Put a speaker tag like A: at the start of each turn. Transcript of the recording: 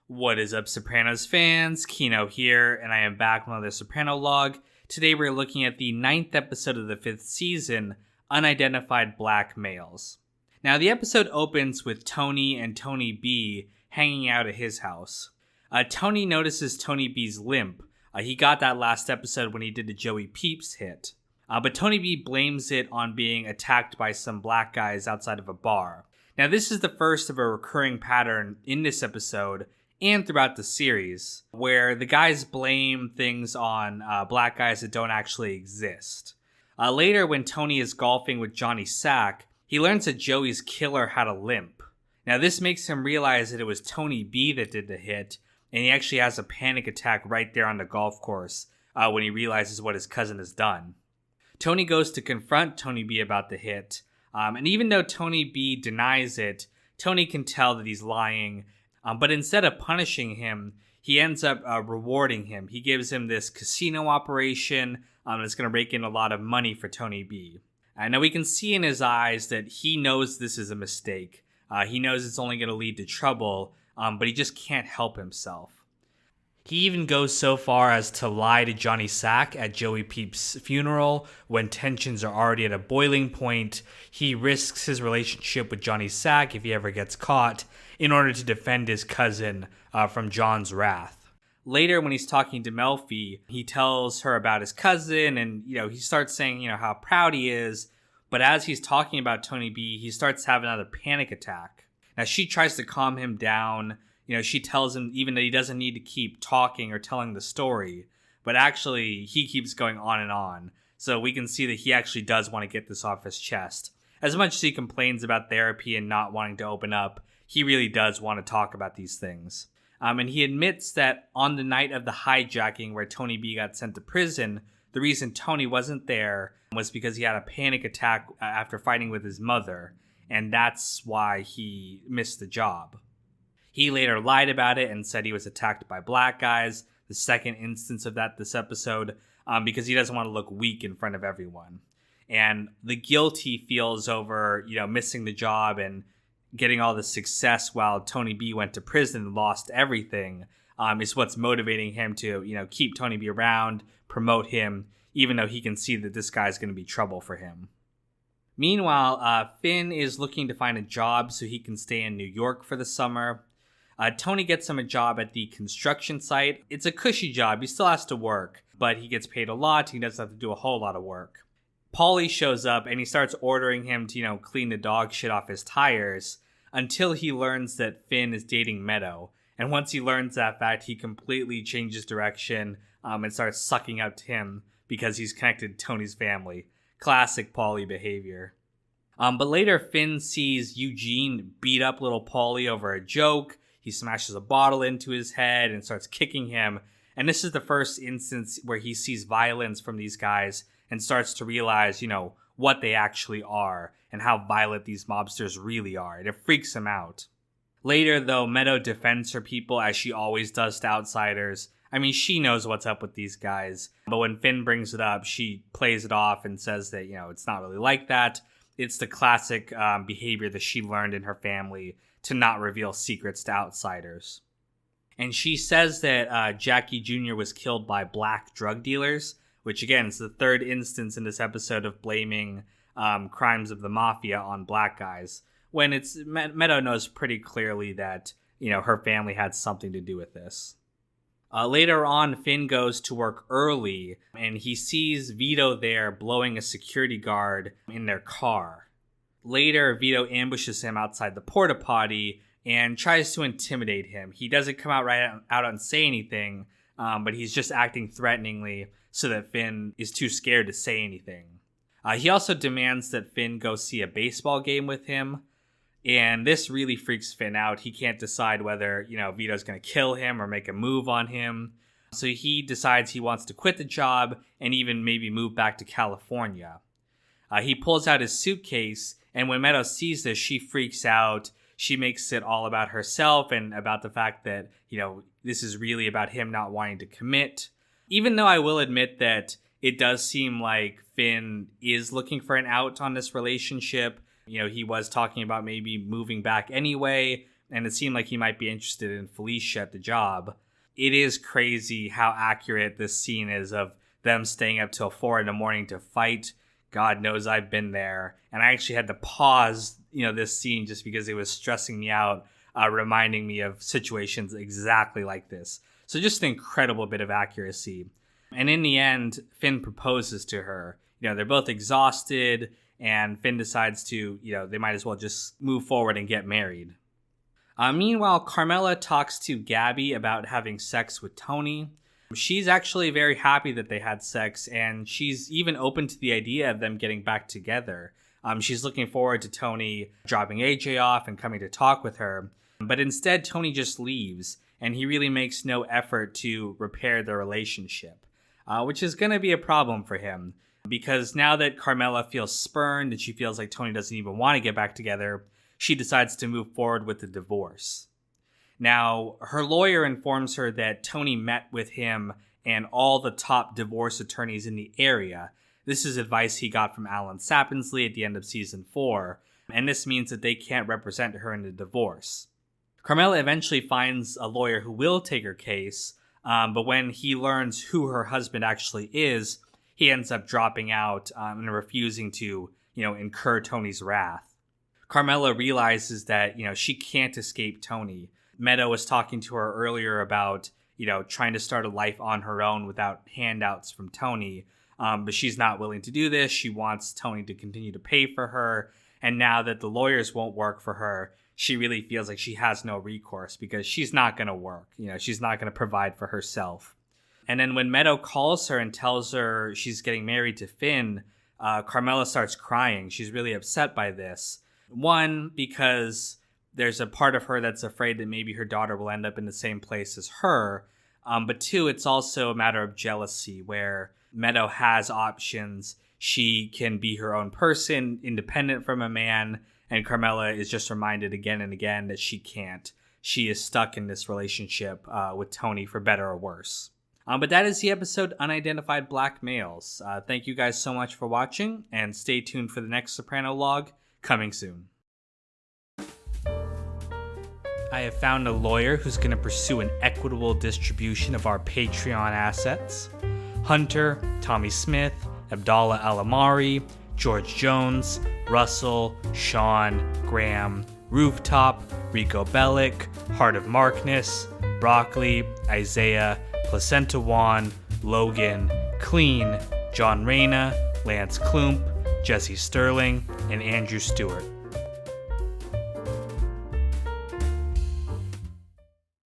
A: What is up, Sopranos fans? Kino here, and I am back with another Soprano log. Today we're looking at the 9th episode of the 5th season, Unidentified Black Males. Now, the episode opens with Tony and Tony B hanging out at his house. Tony notices Tony B's limp. He got that last episode when he did the Joey Peeps hit. But Tony B blames it on being attacked by some black guys outside of a bar. Now, this is the first of a recurring pattern in this episode and throughout the series, where the guys blame things on black guys that don't actually exist. Later, when Tony is golfing with Johnny Sack, he learns that Joey's killer had a limp. Now, this makes him realize that it was Tony B that did the hit, and he actually has a panic attack right there on the golf course when he realizes what his cousin has done. Tony goes to confront Tony B about the hit, and even though Tony B denies it, Tony can tell that he's lying. But instead of punishing him, he ends up rewarding him. He gives him this casino operation that's going to rake in a lot of money for Tony B. Now we can see in his eyes that he knows this is a mistake. He knows it's only going to lead to trouble, but he just can't help himself. He even goes so far as to lie to Johnny Sack at Joey Peeps' funeral when tensions are already at a boiling point. He risks his relationship with Johnny Sack if he ever gets caught in order to defend his cousin from John's wrath. Later, when he's talking to Melfi, he tells her about his cousin and, he starts saying, how proud he is. But as he's talking about Tony B, he starts having another panic attack. Now, she tries to calm him down. She tells him even that he doesn't need to keep talking or telling the story, but actually he keeps going on and on. So we can see that he actually does want to get this off his chest. As much as he complains about therapy and not wanting to open up, he really does want to talk about these things. And he admits that on the night of the hijacking where Tony B got sent to prison, the reason Tony wasn't there was because he had a panic attack after fighting with his mother, and that's why he missed the job. He later lied about it and said he was attacked by black guys, the second instance of that this episode, because he doesn't want to look weak in front of everyone. And the guilt he feels over, missing the job and getting all the success while Tony B went to prison and lost everything, is what's motivating him to, keep Tony B around, promote him, even though he can see that this guy's going to be trouble for him. Meanwhile, Finn is looking to find a job so he can stay in New York for the summer. Tony gets him a job at the construction site. It's a cushy job. He still has to work, but he gets paid a lot. He doesn't have to do a whole lot of work. Paulie shows up and he starts ordering him to, clean the dog shit off his tires until he learns that Finn is dating Meadow. And once he learns that fact, he completely changes direction and starts sucking up to him because he's connected to Tony's family. Classic Paulie behavior. But later, Finn sees Eugene beat up little Paulie over a joke. He smashes a bottle into his head and starts kicking him. And this is the first instance where he sees violence from these guys and starts to realize, what they actually are and how violent these mobsters really are. And it freaks him out. Later, though, Meadow defends her people as she always does to outsiders. I mean, she knows what's up with these guys. But when Finn brings it up, she plays it off and says that, it's not really like that. It's the classic behavior that she learned in her family to not reveal secrets to outsiders. And she says that Jackie Jr. was killed by black drug dealers, which again is the third instance in this episode of blaming crimes of the mafia on black guys, when it's Meadow knows pretty clearly that, her family had something to do with this. Later on, Finn goes to work early, and he sees Vito there blowing a security guard in their car. Later, Vito ambushes him outside the porta potty and tries to intimidate him. He doesn't come out and say anything, but he's just acting threateningly so that Finn is too scared to say anything. He also demands that Finn go see a baseball game with him, and this really freaks Finn out. He can't decide whether, Vito's going to kill him or make a move on him. So he decides he wants to quit the job and even maybe move back to California. He pulls out his suitcase, and when Meadow sees this, she freaks out. She makes it all about herself and about the fact that, this is really about him not wanting to commit. Even though I will admit that it does seem like Finn is looking for an out on this relationship. He was talking about maybe moving back anyway, and it seemed like he might be interested in Felicia at the job. It is crazy how accurate this scene is of them staying up till 4 a.m. to fight. God knows I've been there. And I actually had to pause, this scene just because it was stressing me out, reminding me of situations exactly like this. So just an incredible bit of accuracy. And in the end, Finn proposes to her. They're both exhausted, and Finn decides to, they might as well just move forward and get married. Meanwhile, Carmela talks to Gabby about having sex with Tony. She's actually very happy that they had sex, and she's even open to the idea of them getting back together. She's looking forward to Tony dropping AJ off and coming to talk with her. But instead, Tony just leaves, and he really makes no effort to repair the relationship, which is going to be a problem for him. Because now that Carmela feels spurned and she feels like Tony doesn't even want to get back together, she decides to move forward with the divorce. Now, her lawyer informs her that Tony met with him and all the top divorce attorneys in the area. This is advice he got from Alan Sapinsley at the end of season 4, and this means that they can't represent her in the divorce. Carmela eventually finds a lawyer who will take her case, but when he learns who her husband actually is, he ends up dropping out and refusing to, incur Tony's wrath. Carmela realizes that, she can't escape Tony. Meadow was talking to her earlier about, trying to start a life on her own without handouts from Tony. But she's not willing to do this. She wants Tony to continue to pay for her. And now that the lawyers won't work for her, she really feels like she has no recourse because she's not going to work. She's not going to provide for herself. And then when Meadow calls her and tells her she's getting married to Finn, Carmela starts crying. She's really upset by this. One, because there's a part of her that's afraid that maybe her daughter will end up in the same place as her. But two, it's also a matter of jealousy where Meadow has options. She can be her own person, independent from a man, and Carmela is just reminded again and again that she can't. She is stuck in this relationship with Tony for better or worse. But that is the episode Unidentified Black Males. Thank you guys so much for watching, and stay tuned for the next Soprano log coming soon. I have found a lawyer who's going to pursue an equitable distribution of our Patreon assets. Hunter, Tommy Smith, Abdallah Alamari, George Jones, Russell, Sean, Graham, Rooftop, Rico Bellic, Heart of Markness, Broccoli, Isaiah, Placenta Juan, Logan, Clean, John Reyna, Lance Klump, Jesse Sterling, and Andrew Stewart.